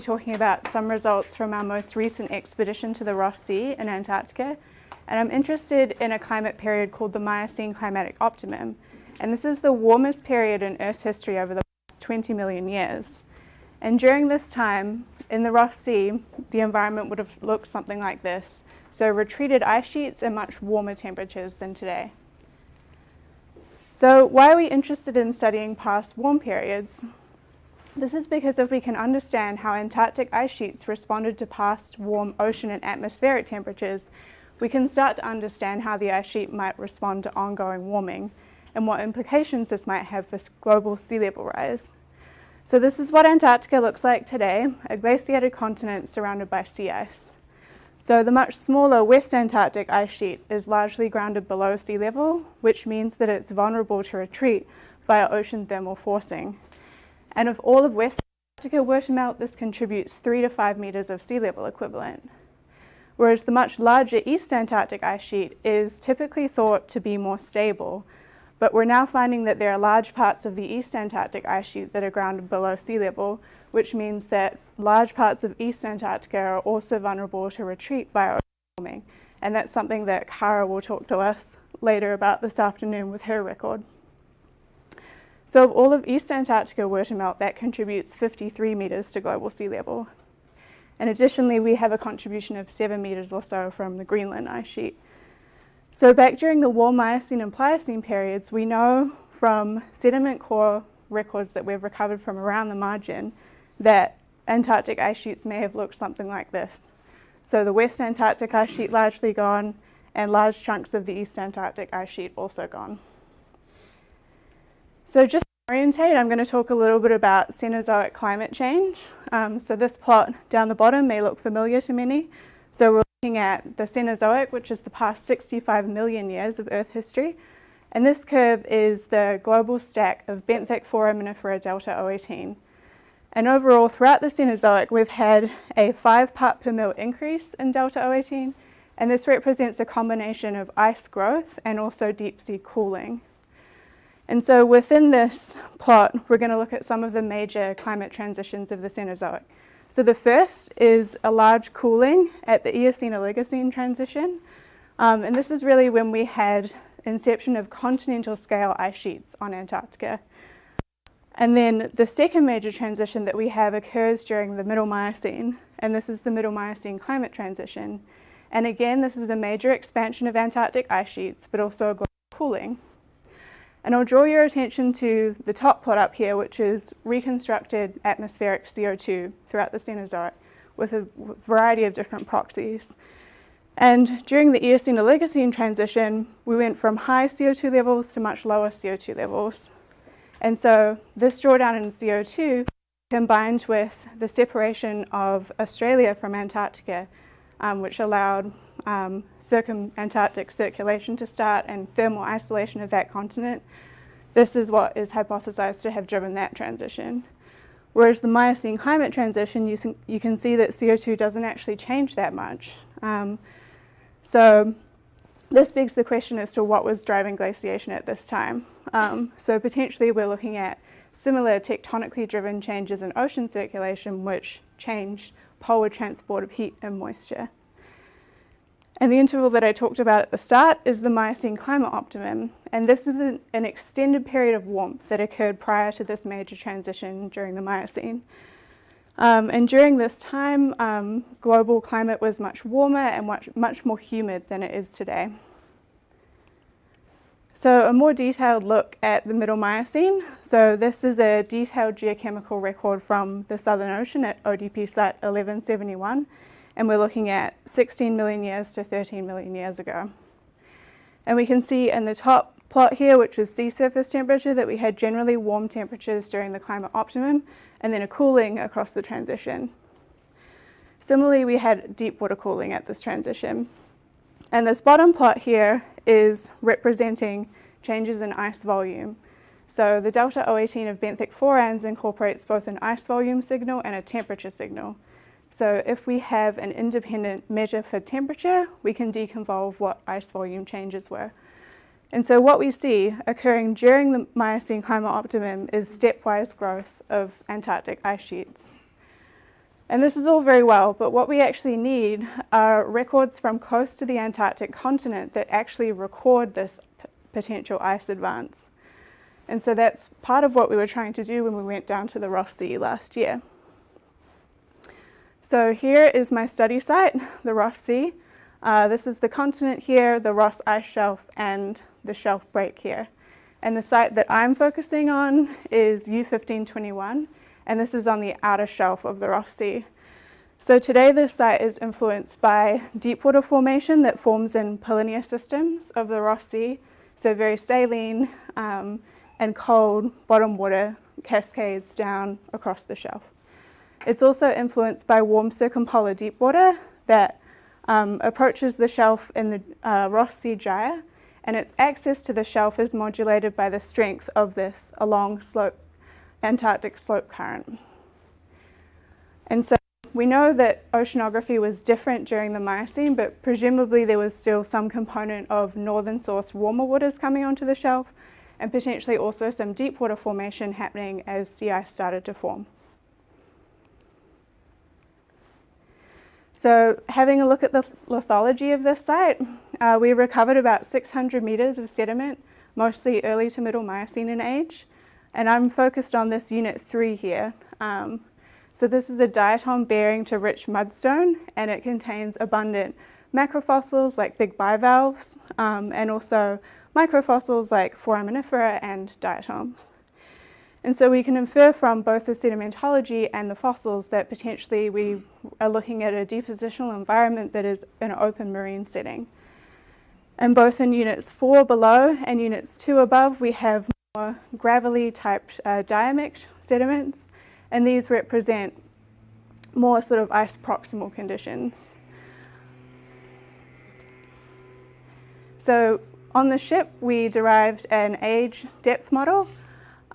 Talking about some results from our most recent expedition to the Ross Sea in Antarctica, and I'm interested in a climate period called the Miocene Climate Optimum, and this is the warmest period in Earth's history over the past 20 million years. And during this time, in the Ross Sea, the environment would have looked something like this, so retreated ice sheets and much warmer temperatures than today. So why are we interested in studying past warm periods? This is because if we can understand how Antarctic ice sheets responded to past warm ocean and atmospheric temperatures, we can start to understand how the ice sheet might respond to ongoing warming and what implications this might have for global sea level rise. So this is what Antarctica looks like today, a glaciated continent surrounded by sea ice. So the much smaller West Antarctic ice sheet is largely grounded below sea level, which means that it's vulnerable to retreat via ocean thermal forcing. And if all of West Antarctica were to melt, this contributes 3 to 5 meters of sea level equivalent. Whereas the much larger East Antarctic ice sheet is typically thought to be more stable, but we're now finding that there are large parts of the East Antarctic ice sheet that are grounded below sea level, which means that large parts of East Antarctica are also vulnerable to retreat via ocean warming. And that's something that Kara will talk to us later about this afternoon with her record. So if all of East Antarctica were to melt, that contributes 53 meters to global sea level. And additionally, we have a contribution of 7 meters or so from the Greenland ice sheet. So back during the warm Miocene and Pliocene periods, we know from sediment core records that we've recovered from around the margin that Antarctic ice sheets may have looked something like this. So the West Antarctic ice sheet largely gone, and large chunks of the East Antarctic ice sheet also gone. So just to orientate, I'm going to talk a little bit about Cenozoic climate change. So this plot down the bottom may look familiar to many. So we're looking at the Cenozoic, which is the past 65 million years of Earth history. And this curve is the global stack of benthic foraminifera delta O18. And overall, throughout the Cenozoic, we've had a 5 part per mil increase in delta O18. And this represents a combination of ice growth and also deep sea cooling. And so within this plot, we're going to look at some of the major climate transitions of the Cenozoic. So the first is a large cooling at the Eocene-Oligocene transition. And this is really when we had inception of continental scale ice sheets on Antarctica. And then the second major transition that we have occurs during the Middle Miocene, and this is the Middle Miocene climate transition. And again, this is a major expansion of Antarctic ice sheets, but also a global cooling. And I'll draw your attention to the top plot up here, which is reconstructed atmospheric CO2 throughout the Cenozoic with a variety of different proxies. And during the Eocene-Oligocene transition, we went from high CO2 levels to much lower CO2 levels. And so this drawdown in CO2 combined with the separation of Australia from Antarctica, which allowed circum-Antarctic circulation to start and thermal isolation of that continent. This is what is hypothesized to have driven that transition. Whereas the Miocene climate transition, you can see that CO2 doesn't actually change that much. So this begs the question as to what was driving glaciation at this time. So potentially we're looking at similar tectonically driven changes in ocean circulation which change polar transport of heat and moisture. And the interval that I talked about at the start is the Miocene Climate Optimum, and this is an extended period of warmth that occurred prior to this major transition during the Miocene. And during this time, global climate was much warmer and much more humid than it is today. So a more detailed look at the Middle Miocene. So this is a detailed geochemical record from the Southern Ocean at ODP site 1171. And we're looking at 16 million years to 13 million years ago. And we can see in the top plot here, which is sea surface temperature, that we had generally warm temperatures during the climate optimum and then a cooling across the transition. Similarly, we had deep water cooling at this transition. And this bottom plot here is representing changes in ice volume. So the delta O18 of benthic forans incorporates both an ice volume signal and a temperature signal. So if we have an independent measure for temperature, we can deconvolve what ice volume changes were. And so what we see occurring during the Miocene Climate Optimum is stepwise growth of Antarctic ice sheets. And this is all very well, but what we actually need are records from close to the Antarctic continent that actually record this potential ice advance. And so that's part of what we were trying to do when we went down to the Ross Sea last year. So here is my study site, the Ross Sea. This is the continent here, the Ross ice shelf, and the shelf break here. And the site that I'm focusing on is U1521, and this is on the outer shelf of the Ross Sea. So today this site is influenced by deepwater formation that forms in polynya systems of the Ross Sea, so very saline and cold bottom water cascades down across the shelf. It's also influenced by warm circumpolar deepwater that approaches the shelf in the Ross Sea gyre, and its access to the shelf is modulated by the strength of this along slope Antarctic slope current. And so we know that oceanography was different during the Miocene, but presumably there was still some component of northern sourced warmer waters coming onto the shelf, and potentially also some deep water formation happening as sea ice started to form. So having a look at the lithology of this site, we recovered about 600 meters of sediment, mostly early to middle Miocene in age. And I'm focused on this unit 3 here. So this is a diatom bearing to rich mudstone, and it contains abundant macrofossils like big bivalves, and also microfossils like foraminifera and diatoms. And so we can infer from both the sedimentology and the fossils that potentially we are looking at a depositional environment that is an open marine setting. And both in units 4 below and units 2 above, we have more gravelly type diamix sediments, and these represent more sort of ice proximal conditions. So on the ship, we derived an age depth model.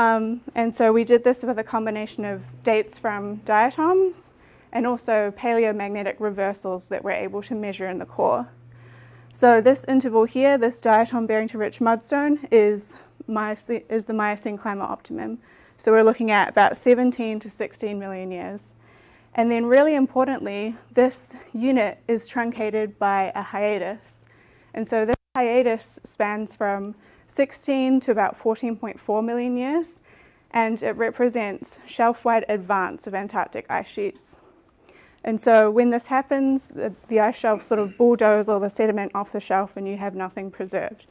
And so we did this with a combination of dates from diatoms and also paleomagnetic reversals that we're able to measure in the core. So this interval here, this diatom bearing to rich mudstone, is the Miocene Climate Optimum. So we're looking at about 17 to 16 million years. And then really importantly, this unit is truncated by a hiatus. And so this hiatus spans from 16 to about 14.4 million years, and it represents shelf-wide advance of Antarctic ice sheets. And so when this happens, the ice shelf sort of bulldoze all the sediment off the shelf and you have nothing preserved.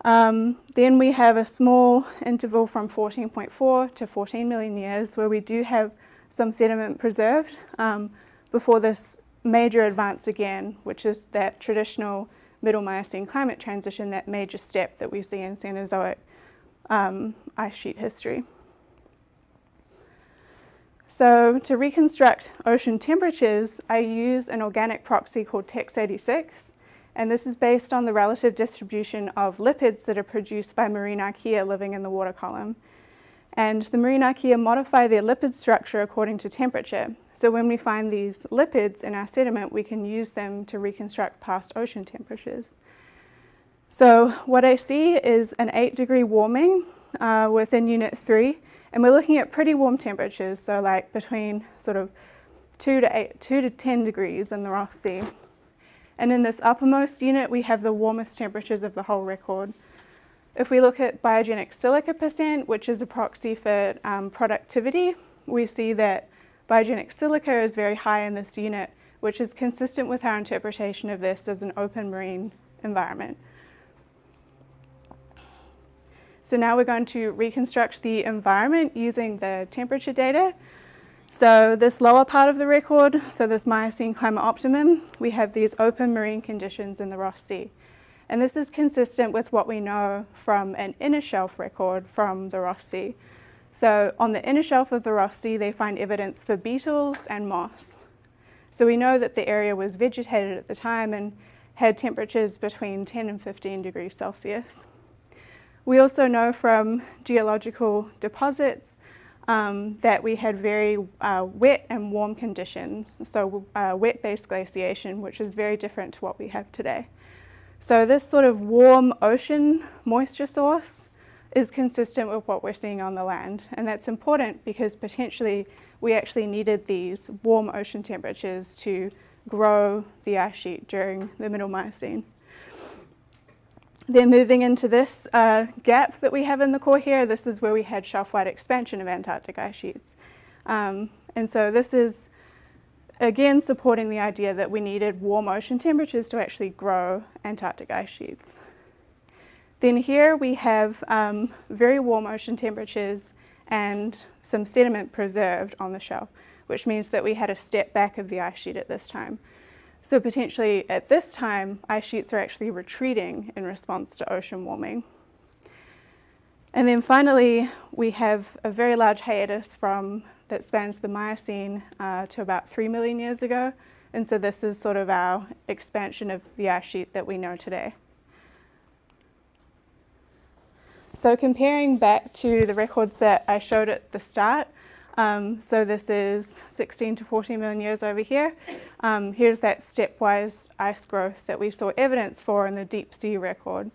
Then we have a small interval from 14.4 to 14 million years where we do have some sediment preserved before this major advance again, which is that traditional Middle Miocene climate transition, that major step that we see in Cenozoic ice sheet history. So to reconstruct ocean temperatures, I use an organic proxy called TEX86, and this is based on the relative distribution of lipids that are produced by marine archaea living in the water column. And the marine archaea modify their lipid structure according to temperature. So when we find these lipids in our sediment, we can use them to reconstruct past ocean temperatures. So what I see is an 8-degree warming within Unit 3, and we're looking at pretty warm temperatures, so like between sort of 2 to 10 degrees in the Ross Sea. And in this uppermost unit, we have the warmest temperatures of the whole record. If we look at biogenic silica percent, which is a proxy for productivity, we see that biogenic silica is very high in this unit, which is consistent with our interpretation of this as an open marine environment. So now we're going to reconstruct the environment using the temperature data. So this lower part of the record, so this Miocene Climate Optimum, we have these open marine conditions in the Ross Sea. And this is consistent with what we know from an inner shelf record from the Ross Sea. So on the inner shelf of the Ross Sea, they find evidence for beetles and moss. So we know that the area was vegetated at the time and had temperatures between 10 and 15 degrees Celsius. We also know from geological deposits that we had very wet and warm conditions, so wet-based glaciation, which is very different to what we have today. So this sort of warm ocean moisture source is consistent with what we're seeing on the land, and that's important because potentially we actually needed these warm ocean temperatures to grow the ice sheet during the Middle Miocene. Then moving into this gap that we have in the core here, this is where we had shelf-wide expansion of Antarctic ice sheets. And so this is, again, supporting the idea that we needed warm ocean temperatures to actually grow Antarctic ice sheets. Then here we have very warm ocean temperatures and some sediment preserved on the shelf, which means that we had a step back of the ice sheet at this time. So potentially at this time, ice sheets are actually retreating in response to ocean warming. And then finally, we have a very large hiatus that spans the Miocene to about 3 million years ago. And so this is sort of our expansion of the ice sheet that we know today. So comparing back to the records that I showed at the start, so this is 16 to 14 million years over here. Here's that stepwise ice growth that we saw evidence for in the deep sea record.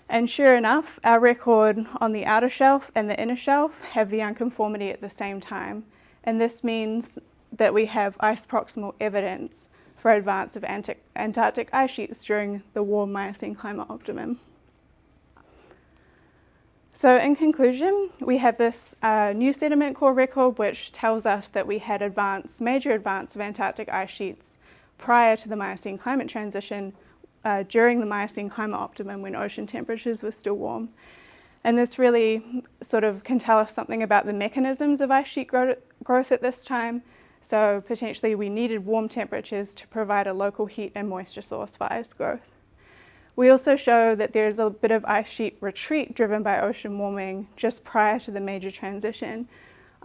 And sure enough, our record on the outer shelf and the inner shelf have the unconformity at the same time. And this means that we have ice proximal evidence for advance of Antarctic ice sheets during the warm Miocene Climate Optimum. So in conclusion, we have this new sediment core record which tells us that we had major advance of Antarctic ice sheets prior to the Miocene climate transition during the Miocene Climate Optimum when ocean temperatures were still warm. And this really sort of can tell us something about the mechanisms of ice sheet growth at this time. So potentially we needed warm temperatures to provide a local heat and moisture source for ice growth. We also show that there's a bit of ice sheet retreat driven by ocean warming just prior to the major transition.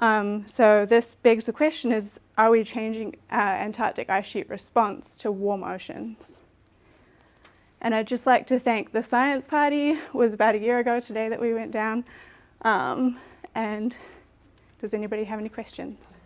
So this begs the question is, are we changing our Antarctic ice sheet response to warm oceans? And I'd just like to thank the science party. It was about a year ago today that we went down. And does anybody have any questions?